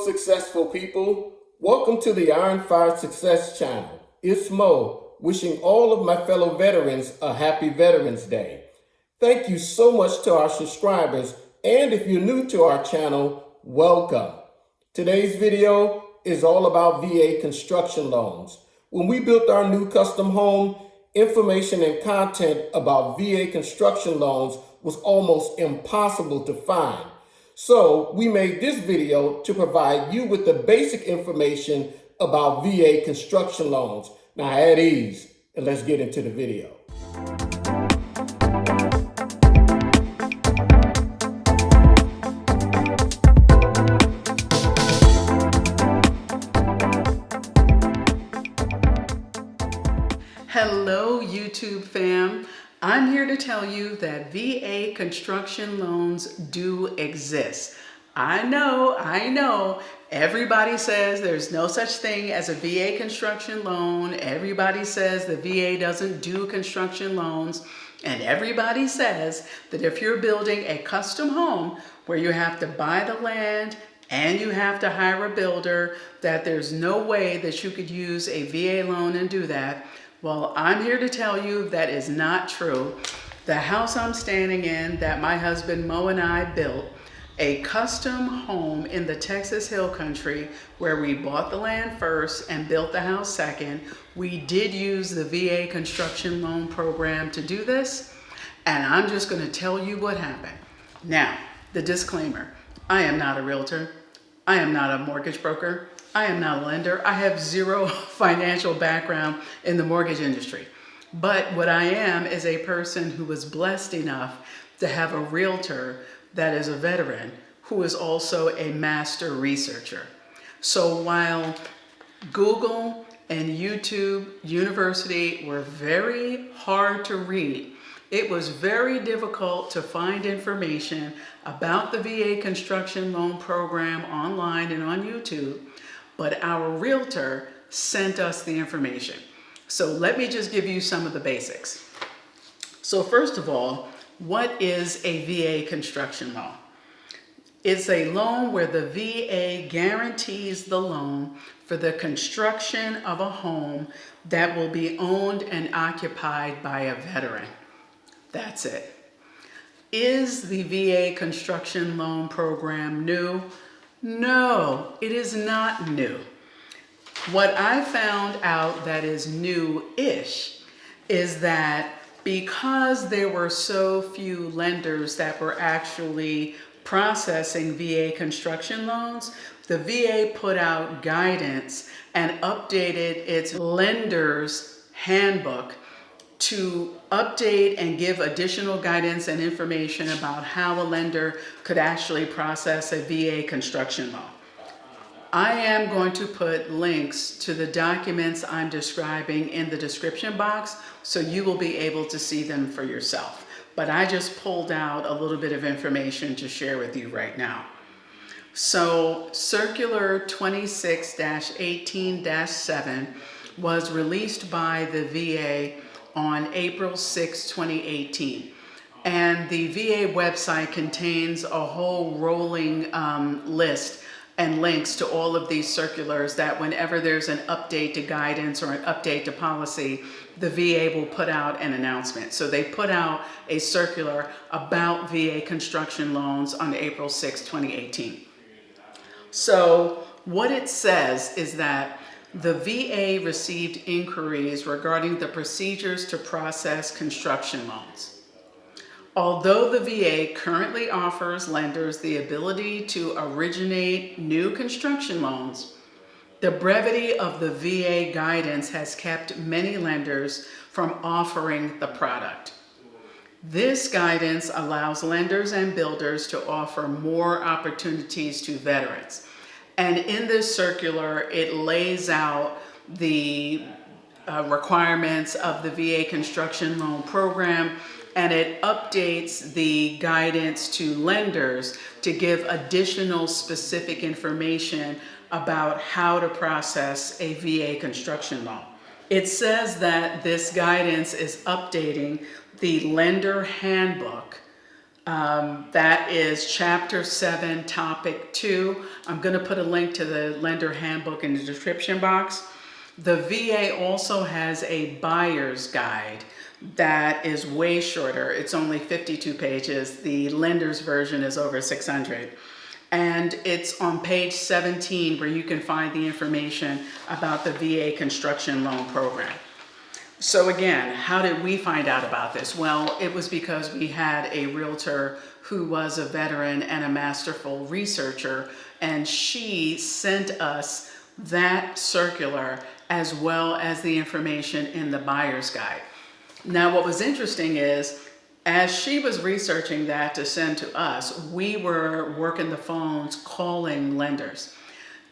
Hello, successful people. Welcome to the Iron Fire Success Channel. It's Mo, wishing all of my fellow veterans a happy Veterans Day. Thank you so much to our subscribers, and if you're new to our channel, welcome. Today's video is all about VA construction loans. When we built our new custom home, information and content about VA construction loans was almost impossible to find. So we made this video to provide you with the basic information about VA construction loans. Now at ease, and let's get into the video. Hello, YouTube fam. I'm here to tell you that VA construction loans do exist. I know. Everybody says there's no such thing as a VA construction loan. Everybody says the VA doesn't do construction loans. And everybody says that if you're building a custom home where you have to buy the land and you have to hire a builder, that there's no way that you could use a VA loan and do that. Well, I'm here to tell you that is not true. The house I'm standing in that my husband Mo and I built, a custom home in the Texas Hill Country where we bought the land first and built the house second. We did use the VA construction loan program to do this, and I'm just going to tell you what happened. Now, the disclaimer, I am not a realtor. I am not a mortgage broker. I am not a lender. I have zero financial background in the mortgage industry. But what I am is a person who was blessed enough to have a realtor that is a veteran who is also a master researcher. So while Google and YouTube University were very hard to read, it was very difficult to find information about the VA construction loan program online and on YouTube. But our realtor sent us the information. So let me just give you some of the basics. So first of all, what is a VA construction loan? It's a loan where the VA guarantees the loan for the construction of a home that will be owned and occupied by a veteran. That's it. Is the VA construction loan program new? No, it is not new. What I found out that is new-ish is that because there were so few lenders that were actually processing VA construction loans, the VA put out guidance and updated its lender's handbook to update and give additional guidance and information about how a lender could actually process a VA construction loan. I am going to put links to the documents I'm describing in the description box so you will be able to see them for yourself. But I just pulled out a little bit of information to share with you right now. So Circular 26-18-7 was released by the VA on April 6, 2018. And the VA website contains a whole rolling list and links to all of these circulars that whenever there's an update to guidance or an update to policy, the VA will put out an announcement. So they put out a circular about VA construction loans on April 6, 2018. So what it says is that the VA received inquiries regarding the procedures to process construction loans. Although the VA currently offers lenders the ability to originate new construction loans, the brevity of the VA guidance has kept many lenders from offering the product. This guidance allows lenders and builders to offer more opportunities to veterans. And in this circular, it lays out the requirements of the VA construction loan program, and it updates the guidance to lenders to give additional specific information about how to process a VA construction loan. It says that this guidance is updating the lender handbook That is Chapter 7, Topic 2. I'm going to put a link to the lender handbook in the description box. The VA also has a buyer's guide that is way shorter. It's only 52 pages. The lender's version is over 600. And it's on page 17 where you can find the information about the VA construction loan program. So again, how did we find out about this? Well, it was because we had a realtor who was a veteran and a masterful researcher, and she sent us that circular as well as the information in the buyer's guide. Now, what was interesting is, as she was researching that to send to us, we were working the phones, calling lenders,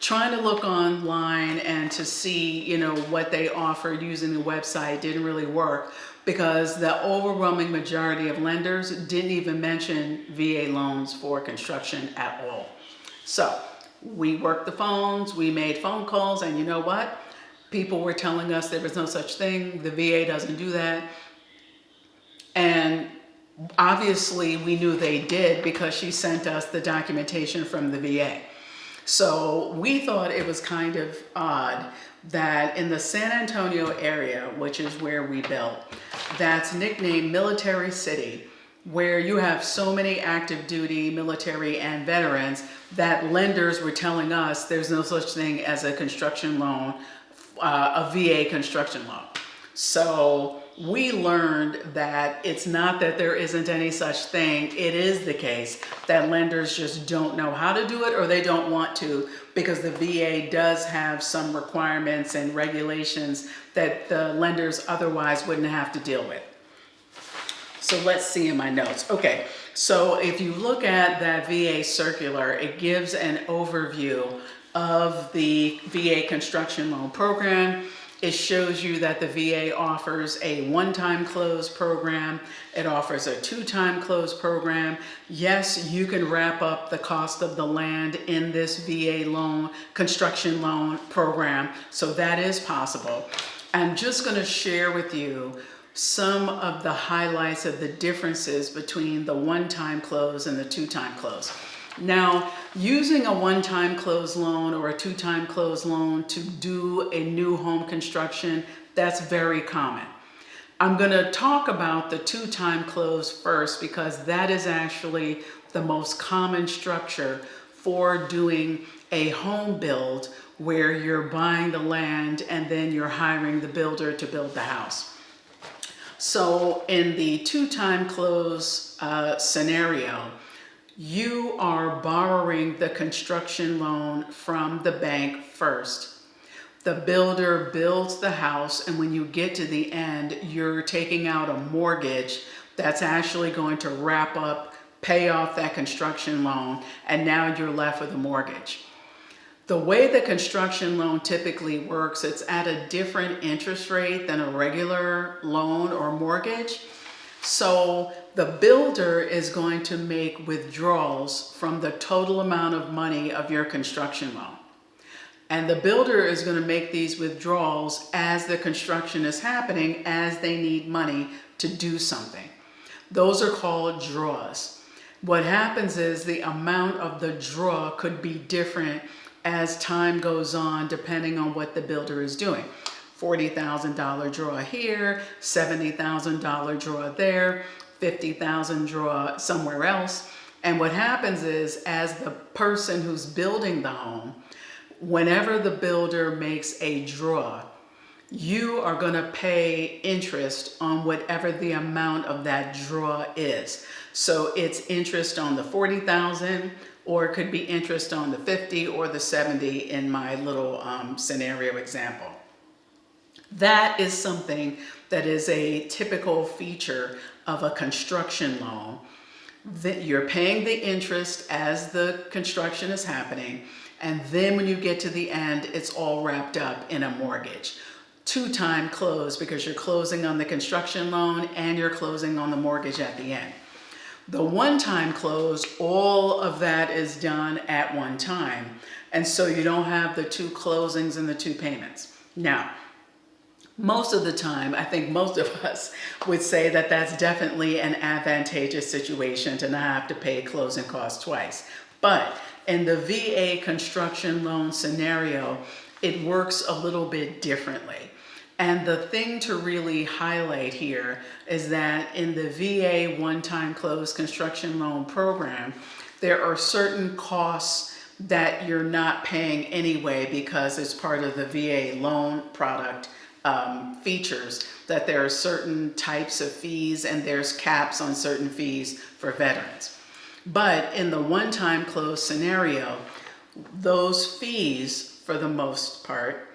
trying to look online and to see, what they offered using the website didn't really work because the overwhelming majority of lenders didn't even mention VA loans for construction at all. So we worked the phones, we made phone calls, and you know what? People were telling us there was no such thing. The VA doesn't do that. And obviously we knew they did because she sent us the documentation from the VA. So we thought it was kind of odd that in the San Antonio area, which is where we built, that's nicknamed Military City, where you have so many active duty military and veterans, that lenders were telling us there's no such thing as a construction loan, a VA construction loan. So we learned that it's not that there isn't any such thing. It is the case that lenders just don't know how to do it, or they don't want to, because the VA does have some requirements and regulations that the lenders otherwise wouldn't have to deal with. So let's see in my notes. Okay, so if you look at that VA circular, it gives an overview of the VA construction loan program. It shows you that the VA offers a one-time close program. It offers a two-time close program. Yes, you can wrap up the cost of the land in this VA loan, construction loan program. So that is possible. I'm just going to share with you some of the highlights of the differences between the one-time close and the two-time close. Now, using a one-time close loan or a two-time close loan to do a new home construction, that's very common. I'm going to talk about the two-time close first because that is actually the most common structure for doing a home build where you're buying the land and then you're hiring the builder to build the house. So in the two-time close scenario, you are borrowing the construction loan from the bank first. The builder builds the house, and when you get to the end, you're taking out a mortgage that's actually going to wrap up, pay off that construction loan, and now you're left with a mortgage. The way the construction loan typically works, it's at a different interest rate than a regular loan or mortgage. So the builder is going to make withdrawals from the total amount of money of your construction loan. And the builder is going to make these withdrawals as the construction is happening, as they need money to do something. Those are called draws. What happens is the amount of the draw could be different as time goes on, depending on what the builder is doing. $40,000 draw here, $70,000 draw there, $50,000 draw somewhere else. And what happens is, as the person who's building the home, whenever the builder makes a draw, you are going to pay interest on whatever the amount of that draw is. So it's interest on the $40,000, or it could be interest on the $50,000 or the $70,000 in my little scenario example. That is something that is a typical feature of a construction loan. That you're paying the interest as the construction is happening, and then when you get to the end, it's all wrapped up in a mortgage. Two-time close, because you're closing on the construction loan and you're closing on the mortgage at the end. The one-time close, all of that is done at one time, and so you don't have the two closings and the two payments. Now, Most of the time, I think most of us would say that that's definitely an advantageous situation to not have to pay closing costs twice. But in the VA construction loan scenario, it works a little bit differently. And the thing to really highlight here is that in the VA one-time close construction loan program, there are certain costs that you're not paying anyway because it's part of the VA loan product features, that there are certain types of fees and there's caps on certain fees for veterans. But in the one-time close scenario, those fees, for the most part,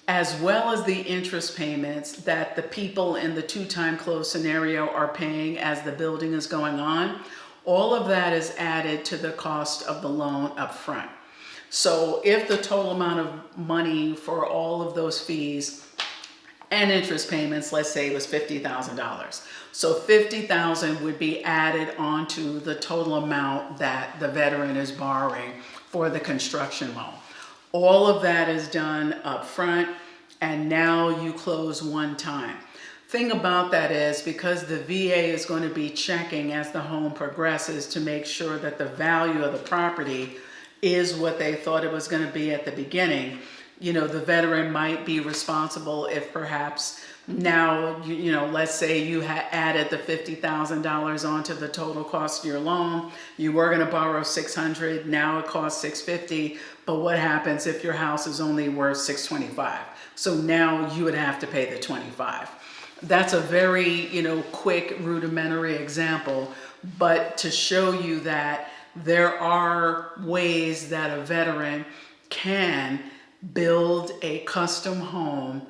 as well as the interest payments that the people in the two-time close scenario are paying as the building is going on, all of that is added to the cost of the loan up front. So if the total amount of money for all of those fees and interest payments, let's say it was $50,000. So $50,000 would be added onto the total amount that the veteran is borrowing for the construction loan. All of that is done up front, and now you close one time. Thing about that is, because the VA is going to be checking as the home progresses to make sure that the value of the property is what they thought it was going to be at the beginning, you know, the veteran might be responsible if perhaps now, you know, let's say you had added the $50,000 onto the total cost of your loan. You were going to borrow $600, now it costs $650. But what happens if your house is only worth $625? So now you would have to pay the $25. That's a very, you know, quick rudimentary example, but to show you that there are ways that a veteran can build a custom home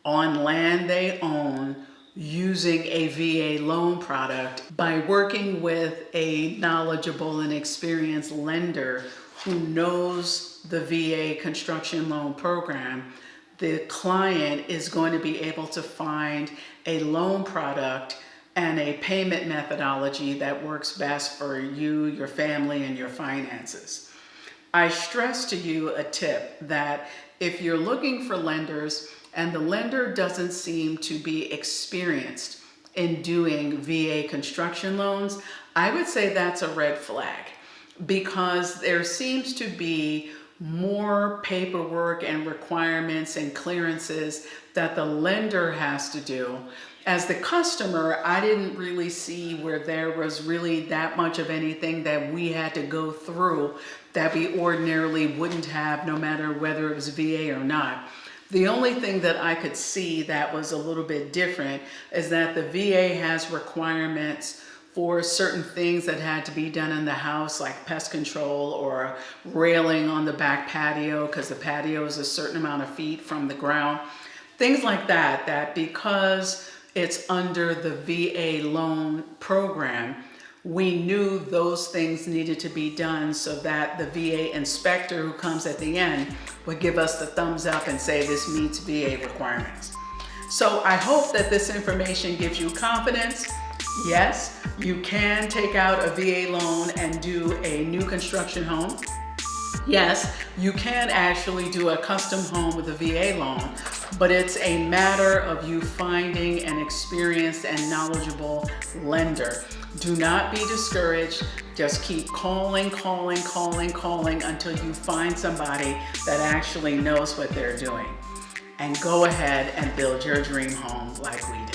on land they own using a VA loan product by working with a knowledgeable and experienced lender who knows the VA construction loan program. The client is going to be able to find a loan product and a payment methodology that works best for you, your family, and your finances. I stress to you a tip that if you're looking for lenders and the lender doesn't seem to be experienced in doing VA construction loans, I would say that's a red flag, because there seems to be more paperwork and requirements and clearances that the lender has to do. As the customer, I didn't really see where there was really that much of anything that we had to go through that we ordinarily wouldn't have, no matter whether it was VA or not. The only thing that I could see that was a little bit different is that the VA has requirements for certain things that had to be done in the house, like pest control or railing on the back patio, because the patio is a certain amount of feet from the ground. Things like that, that because it's under the VA loan program, we knew those things needed to be done so that the VA inspector who comes at the end would give us the thumbs up and say this meets VA requirements. So I hope that this information gives you confidence. Yes, you can take out a VA loan and do a new construction home. Yes, you can actually do a custom home with a VA loan, but it's a matter of you finding an experienced and knowledgeable lender. Do not be discouraged. Just keep calling until you find somebody that actually knows what they're doing. And go ahead and build your dream home like we did.